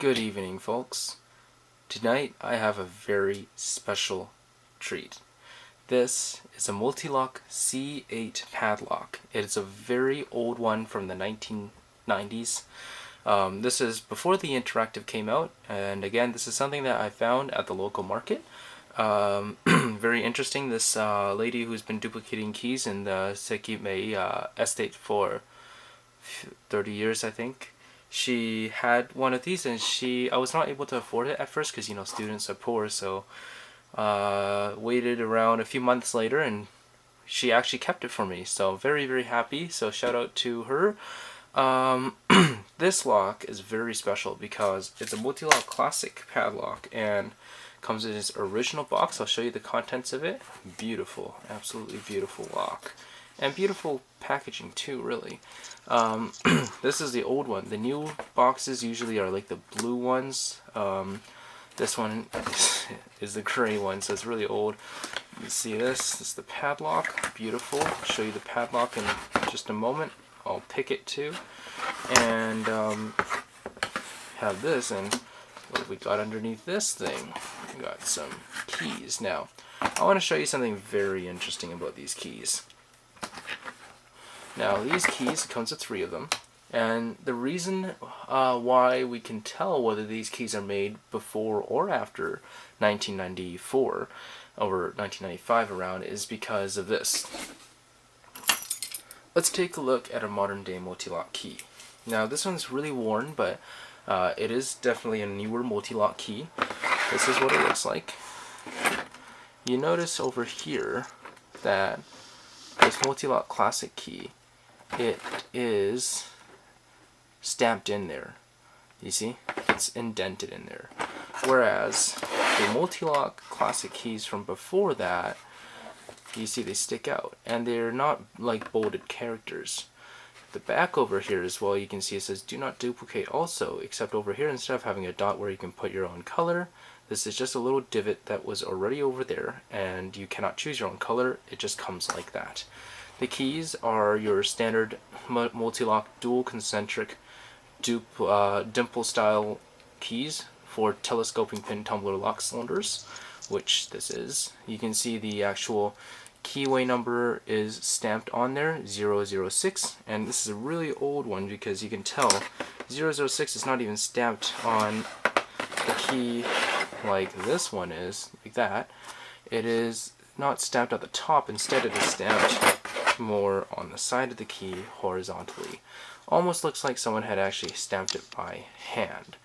Good evening, folks. Tonight I have a very special treat. This is a Mul-T-Lock C8 padlock. It is a very old one from the 1990s. This is before the interactive came out, and again, this is something that I found at the local market. Very interesting. This lady who's been duplicating keys in the Sekimei estate for 30 years, I think. She had one of these, and I was not able to afford it at first because students are poor. So waited around a few months later, and she actually kept it for me. So very happy. So shout out to her. This lock is very special because it's a Mul-T-Lock classic padlock and comes in its original box. I'll show you the contents of it. Beautiful, absolutely beautiful lock. And beautiful packaging too, really. This is the old one. The new boxes usually are like the blue ones. This one is the gray one, so it's really old. You see this? This is the padlock. Beautiful. I'll show you the padlock in just a moment. I'll pick it too. And have this, and what have we got underneath this thing? We got some keys. Now, I want to show you something very interesting about these keys. Now, these keys, it comes with 3 of them, and the reason why we can tell whether these keys are made before or after 1994 or 1995 around is because of this. Let's take a look at a modern day Mul-T-Lock key. Now, this one's really worn, but it is definitely a newer Mul-T-Lock key. This is what it looks like. You notice over here that this Mul-T-Lock classic key, it is stamped in there. You see? It's indented in there. Whereas the Mul-T-Lock classic keys from before that, you see they stick out. And they're not like bolded characters. The back over here as well, you can see it says do not duplicate also, except over here instead of having a dot where you can put your own color, this is just a little divot that was already over there, and you cannot choose your own color. It just comes like that. The keys are your standard Mul-T-Lock dual concentric dimple style keys for telescoping pin tumbler lock cylinders, which this is. You can see the actual keyway number is stamped on there, 006, and this is a really old one because you can tell 006 is not even stamped on the key like this one is, like that. It is not stamped at the top, instead it is stamped more on the side of the key horizontally. Almost looks like someone had actually stamped it by hand.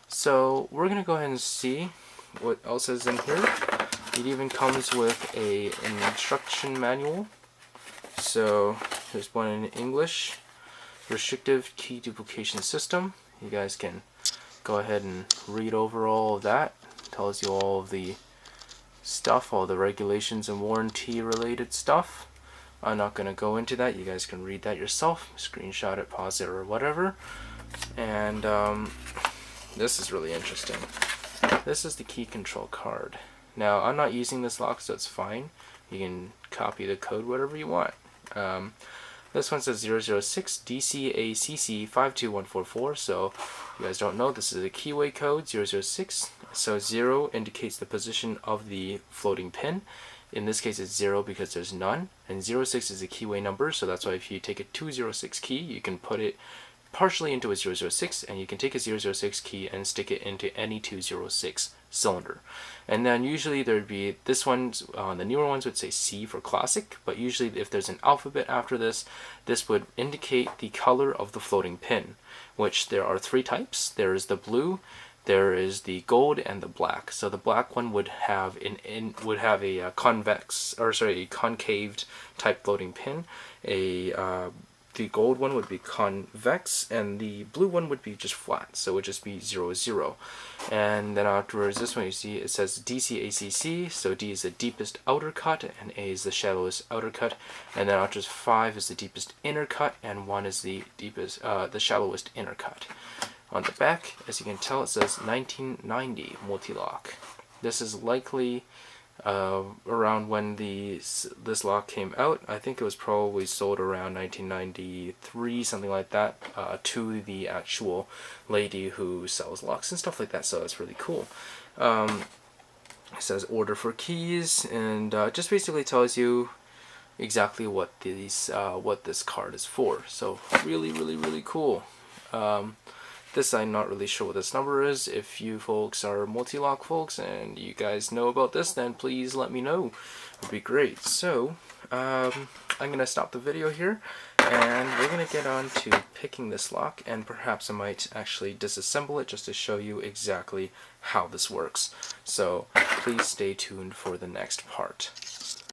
So we're going to go ahead and see what else is in here. It even comes with an instruction manual. So there's one in English. Restrictive key duplication system. You guys can go ahead and read over all of that. It tells you all of the stuff, all the regulations and warranty related stuff. I'm not going to go into that. You guys can read that yourself, screenshot it, pause it, or whatever. And this is really interesting. This is the key control card. Now, I'm not using this lock, so it's fine. You can copy the code whatever you want. This one says 006 DCACC 52144, so if you guys don't know, this is a keyway code, 006. So 0 indicates the position of the floating pin. In this case, it's 0 because there's none, and 06 is a keyway number, so that's why if you take a 206 key, you can put it partially into a 006, and you can take a 006 key and stick it into any 206 cylinder. And then usually there'd be, this one's, the newer ones would say C for classic, but usually if there's an alphabet after this, this would indicate the color of the floating pin, which there are 3 types. There is the blue, there is the gold, and the black. So the black one would have a concaved type floating pin. The gold one would be convex, and the blue one would be just flat, so it would just be 00. And then afterwards, this one you see it says DCACC, so D is the deepest outer cut, and A is the shallowest outer cut, and then afterwards 5 is the deepest inner cut, and 1 is the shallowest inner cut. On the back, as you can tell, it says 1990 Mul-T-Lock. This is likely around when this lock came out. I think it was probably sold around 1993, something like that, to the actual lady who sells locks and stuff like that, so it's really cool. It says order for keys, and just basically tells you exactly what this card is for. So really cool. This I'm not really sure what this number is. If you folks are Mul-T-Lock folks and you guys know about this, then please let me know. It would be great. So I'm gonna stop the video here, and we're gonna get on to picking this lock, and perhaps I might actually disassemble it just to show you exactly how this works. So please stay tuned for the next part.